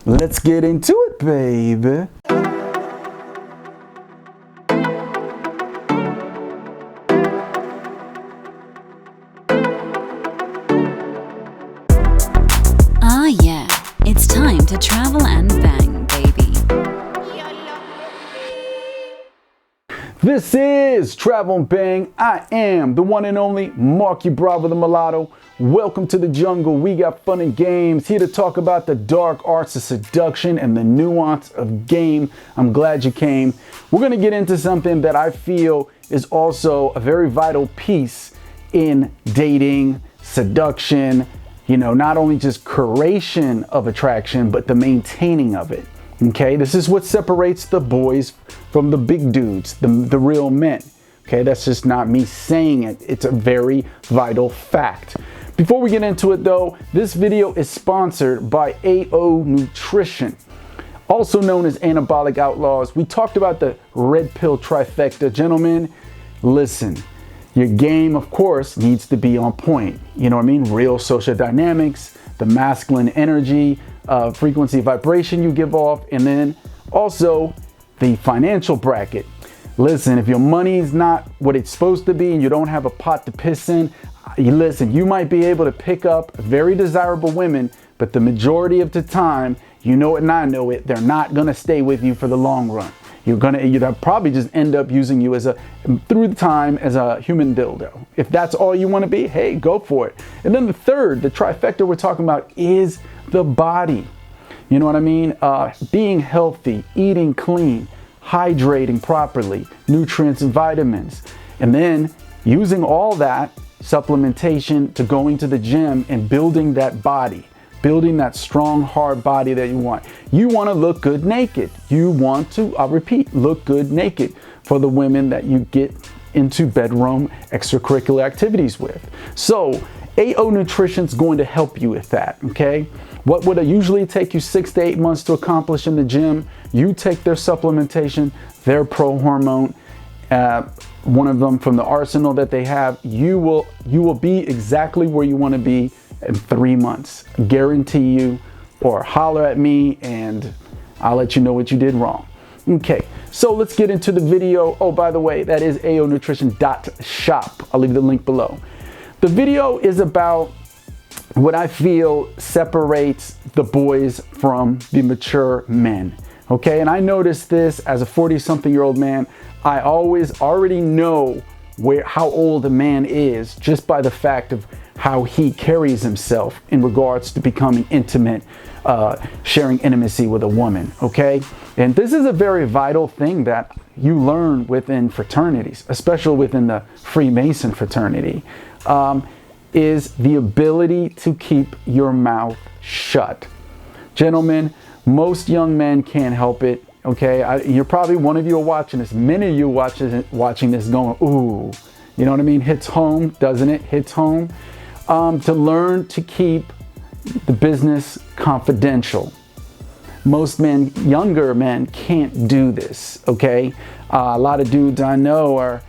Let's get into it, baby. Ah, yeah, it's time to travel and bang, baby. This is Travel and Bang. I am the one and only Marky Bravo the Mulatto. Welcome to the jungle. We got fun and games here to talk about the dark arts of seduction and the nuance of game. I'm glad you came. We're going to get into something that I feel is also a very vital piece in dating, seduction, not only just creation of attraction, but the maintaining of it. Okay, this is what separates the boys from the big dudes, the real men. Okay, that's just not me saying it. It's a very vital fact. Before we get into it though, this video is sponsored by AO Nutrition, also known as Anabolic Outlaws. We talked about the red pill trifecta. Gentlemen, listen, your game, of course, needs to be on point. You know what I mean? Real social dynamics, the masculine energy, frequency vibration you give off, and then also the financial bracket. Listen, if your money's not what it's supposed to be and you don't have a pot to piss in, you might be able to pick up very desirable women, but the majority of the time, you know it and I know it, they're not gonna stay with you for the long run. They'll probably just end up using you through the time as a human dildo. If that's all you want to be, hey, go for it. And then the trifecta we're talking about is the body. You know what I mean? Being healthy, eating clean, hydrating properly, nutrients and vitamins, and then using all that supplementation to going to the gym and building that body. Building that strong, hard body that you want. You want to look good naked. You want to, I'll repeat, look good naked for the women that you get into bedroom extracurricular activities with. So AO Nutrition's going to help you with that, okay? What would usually take you 6 to 8 months to accomplish in the gym, you take their supplementation, their pro hormone, one of them from the arsenal that they have, you will be exactly where you want to be in 3 months. Guarantee you, or holler at me and I'll let you know what you did wrong. Okay, so let's get into the video. Oh, by the way, that is aonutrition.shop. I'll leave the link below. The video is about what I feel separates the boys from the mature men. Okay, and I noticed this as a 40-something-year-old man. I already know how old a man is just by the fact of how he carries himself in regards to becoming intimate, sharing intimacy with a woman, okay? And this is a very vital thing that you learn within fraternities, especially within the Freemason fraternity, is the ability to keep your mouth shut. Gentlemen, most young men can't help it, okay? You're probably, one of you are watching this, many of you watching this going, ooh, you know what I mean? Hits home, doesn't it? Hits home. To learn to keep the business confidential. Most men, younger men, can't do this, okay? A lot of dudes I know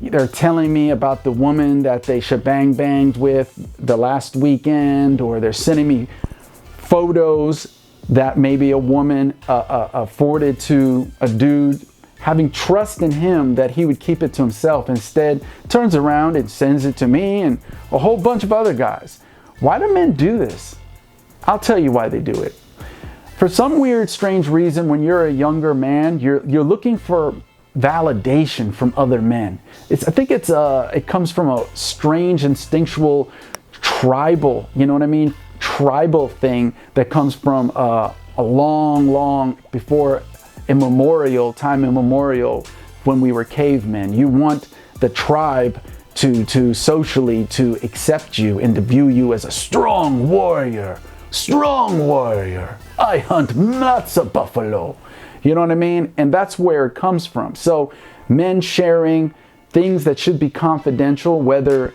they're telling me about the woman that they shebang banged with the last weekend, or they're sending me photos that maybe a woman afforded to a dude, having trust in him that he would keep it to himself. Instead, turns around and sends it to me and a whole bunch of other guys. Why do men do this? I'll tell you why they do it. For some weird, strange reason, when you're a younger man, you're looking for validation from other men. I think it comes from a strange, instinctual, tribal, you know what I mean? Tribal thing that comes from a long before time immemorial, when we were cavemen. You want the tribe to socially to accept you and to view you as a strong warrior. I hunt matzo buffalo. You know what I mean? And that's where it comes from. So men sharing things that should be confidential, whether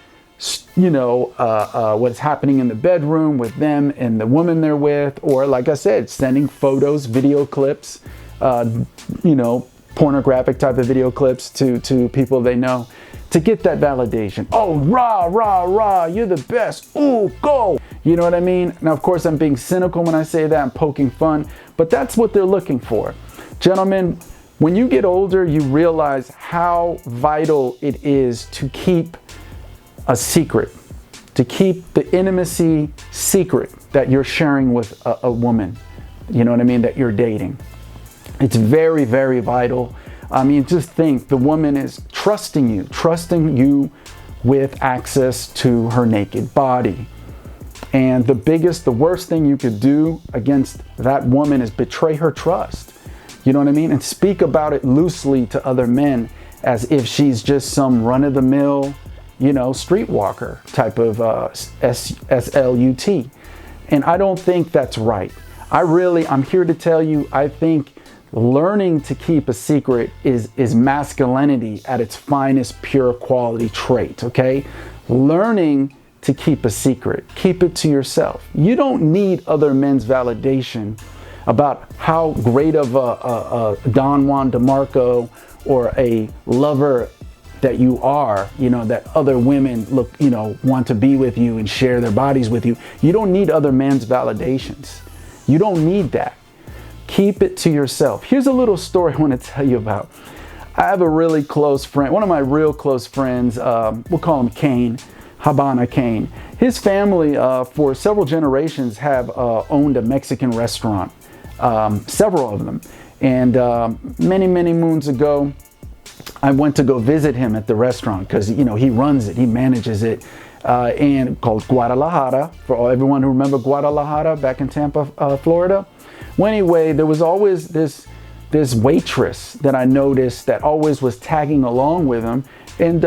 what's happening in the bedroom with them and the woman they're with, or like I said, sending photos, video clips, pornographic type of video clips to people they know to get that validation. Oh, rah, you're the best. Ooh, go. You know what I mean? Now, of course, I'm being cynical when I say that. I'm poking fun, but that's what they're looking for. Gentlemen, when you get older, you realize how vital it is to keep a secret, to keep the intimacy secret that you're sharing with a woman, you know what I mean, that you're dating. It's very, very vital. I mean, just think, the woman is trusting you with access to her naked body. And the worst thing you could do against that woman is betray her trust. You know what I mean? And speak about it loosely to other men as if she's just some run-of-the-mill, you know, streetwalker type of SLUT. And I don't think that's right. I'm here to tell you, I think learning to keep a secret is masculinity at its finest, pure quality trait, okay? Learning to keep a secret. Keep it to yourself. You don't need other men's validation about how great of a Don Juan DeMarco or a lover that you are, you know, that other women want to be with you and share their bodies with you. You don't need other men's validations. You don't need that. Keep it to yourself. Here's a little story I want to tell you about. I have a really close friend, one of my real close friends, we'll call him Kane, Habana Kane. His family for several generations have owned a Mexican restaurant, several of them. And many, many moons ago, I went to go visit him at the restaurant because, you know, he runs it, he manages it, and called Guadalajara, for everyone who remember Guadalajara back in Tampa, Florida. Well, anyway, there was always this waitress that I noticed that always was tagging along with him. And,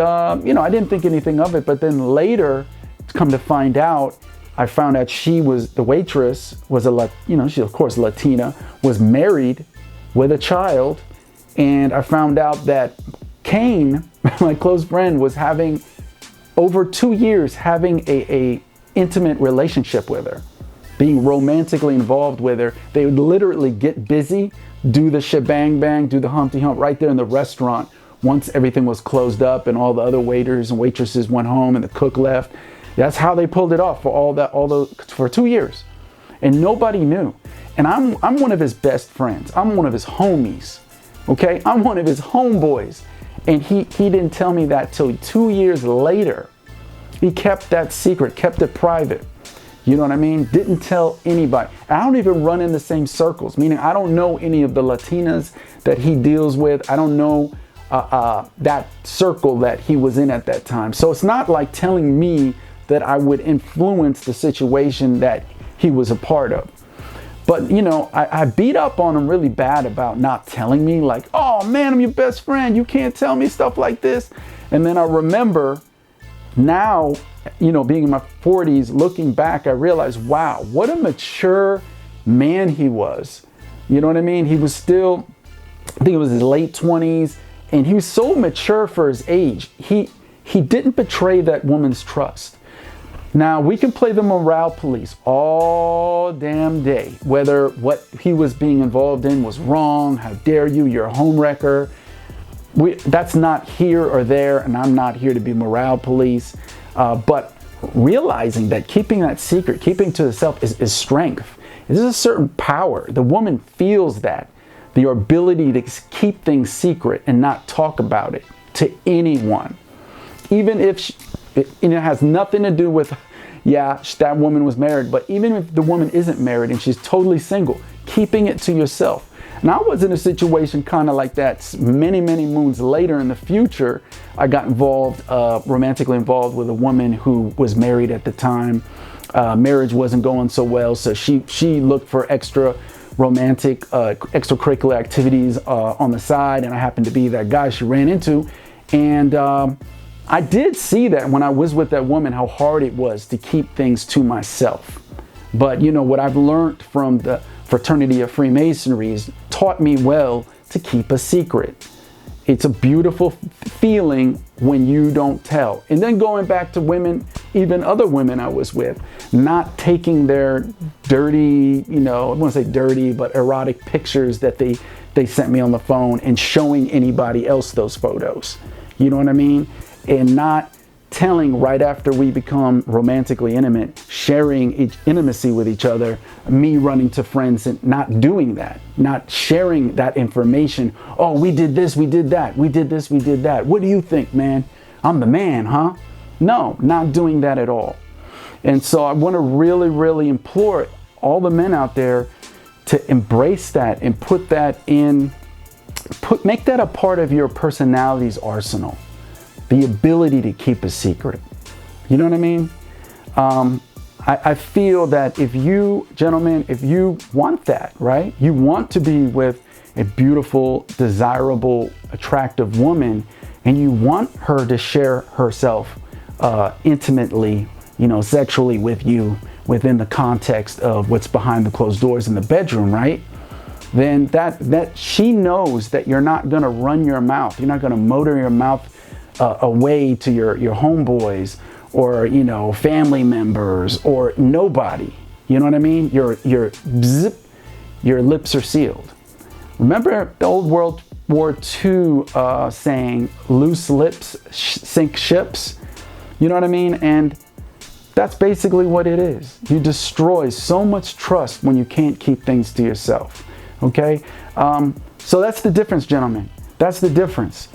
you know, I didn't think anything of it. But then later, come to find out, I found out the waitress was she's of course Latina, was married with a child. And I found out that Kane, my close friend, was having over 2 years having a intimate relationship with her, being romantically involved with her. They would literally get busy, do the shebang bang, do the Humpty Hump right there in the restaurant once everything was closed up and all the other waiters and waitresses went home and the cook left. That's how they pulled it off for 2 years. And nobody knew. And I'm one of his best friends. I'm one of his homies. Okay? I'm one of his homeboys. And he didn't tell me that till 2 years later. He kept that secret, kept it private. You know what I mean? Didn't tell anybody. I don't even run in the same circles, meaning I don't know any of the Latinas that he deals with. I don't know that circle that he was in at that time. So it's not like telling me that I would influence the situation that he was a part of. But, you know, I beat up on him really bad about not telling me, like, oh man, I'm your best friend. You can't tell me stuff like this. And then I remember now, you know, being in my 40s, looking back, I realized, wow, what a mature man he was. You know what I mean? He was still, I think it was his late 20s, and he was so mature for his age. He didn't betray that woman's trust. Now, we can play the morale police all damn day, whether what he was being involved in was wrong, how dare you, you're a homewrecker. That's not here or there, and I'm not here to be morale police. But realizing that keeping that secret, keeping to yourself is strength. This is a certain power. The woman feels that. The ability to keep things secret and not talk about it to anyone. Even if it has nothing to do with, yeah, that woman was married, but even if the woman isn't married and she's totally single, keeping it to yourself. And I was in a situation kind of like that many, many moons later in the future. I got involved, romantically involved with a woman who was married at the time. Marriage wasn't going so well, so she looked for extra romantic, extracurricular activities on the side, and I happened to be that guy she ran into. And I did see that when I was with that woman, how hard it was to keep things to myself. But you know, what I've learned from the fraternity of Freemasonry has taught me well to keep a secret. It's a beautiful feeling when you don't tell. And then going back to women, even other women I was with, not taking their dirty, you know, I wouldn't say dirty, but erotic pictures that they sent me on the phone and showing anybody else those photos. You know what I mean? And not telling right after we become romantically intimate, sharing intimacy with each other, me running to friends and not doing that, not sharing that information. Oh, we did this, we did that, we did this, we did that. What do you think, man? I'm the man, huh? No, not doing that at all. And so I want to really, really implore all the men out there to embrace that and put that in, make that a part of your personality's arsenal. The ability to keep a secret. You know what I mean? I feel that if you, gentlemen, if you want that, right? You want to be with a beautiful, desirable, attractive woman, and you want her to share herself intimately, you know, sexually with you within the context of what's behind the closed doors in the bedroom, right? Then that she knows that you're not gonna run your mouth. You're not gonna motor your mouth away to your homeboys or, you know, family members or nobody. You know what I mean? Your lips are sealed. Remember the old World War II saying, loose lips sink ships? You know what I mean? And that's basically what it is. You destroy so much trust when you can't keep things to yourself. Okay? So that's the difference, gentlemen. That's the difference.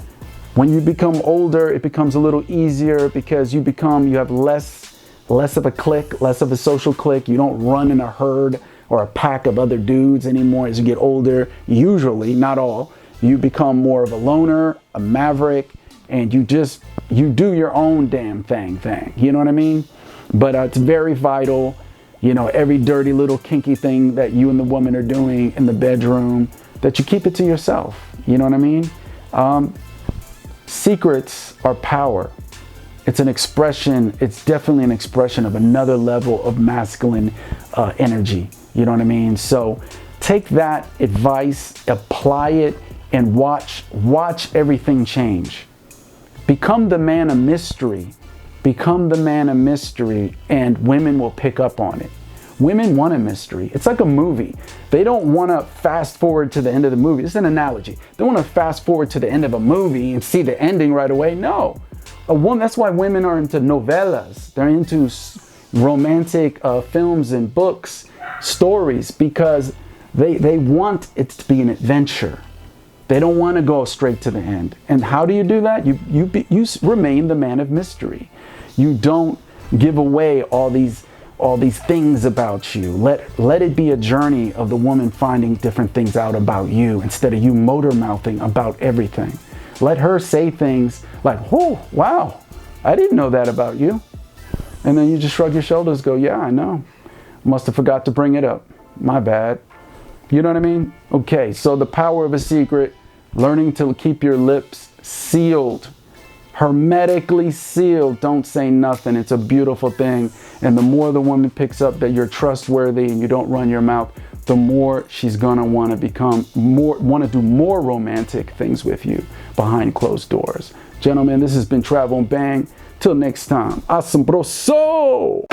When you become older, it becomes a little easier because you have less of a clique, less of a social clique. You don't run in a herd or a pack of other dudes anymore as you get older. Usually, not all. You become more of a loner, a maverick, and you do your own damn thing. You know what I mean? But it's very vital, you know, every dirty little kinky thing that you and the woman are doing in the bedroom, that you keep it to yourself. You know what I mean? Secrets are power. It's an expression, it's definitely an expression of another level of masculine energy. You know what I mean? So take that advice, apply it, and watch everything change. Become the man of mystery. Become the man of mystery, and women will pick up on it. Women want a mystery. It's like a movie. They don't want to fast forward to the end of the movie. This is an analogy. They want to fast forward to the end of a movie and see the ending right away. No. A woman, that's why women are into novellas. They're into romantic films and books, stories, because they want it to be an adventure. They don't want to go straight to the end. And how do you do that? You remain the man of mystery. You don't give away all these things about you. Let it be a journey of the woman finding different things out about you instead of you motor mouthing about everything. Let her say things like, oh, wow, I didn't know that about you. And then you just shrug your shoulders, go, yeah, I know. Must have forgot to bring it up. My bad. You know what I mean? Okay, so the power of a secret, learning to keep your lips sealed, hermetically sealed. Don't say nothing. It's a beautiful thing. And the more the woman picks up that you're trustworthy and you don't run your mouth, the more she's gonna want to do more romantic things with you behind closed doors. Gentlemen, this has been Travel and Bang. Till next time, asombroso!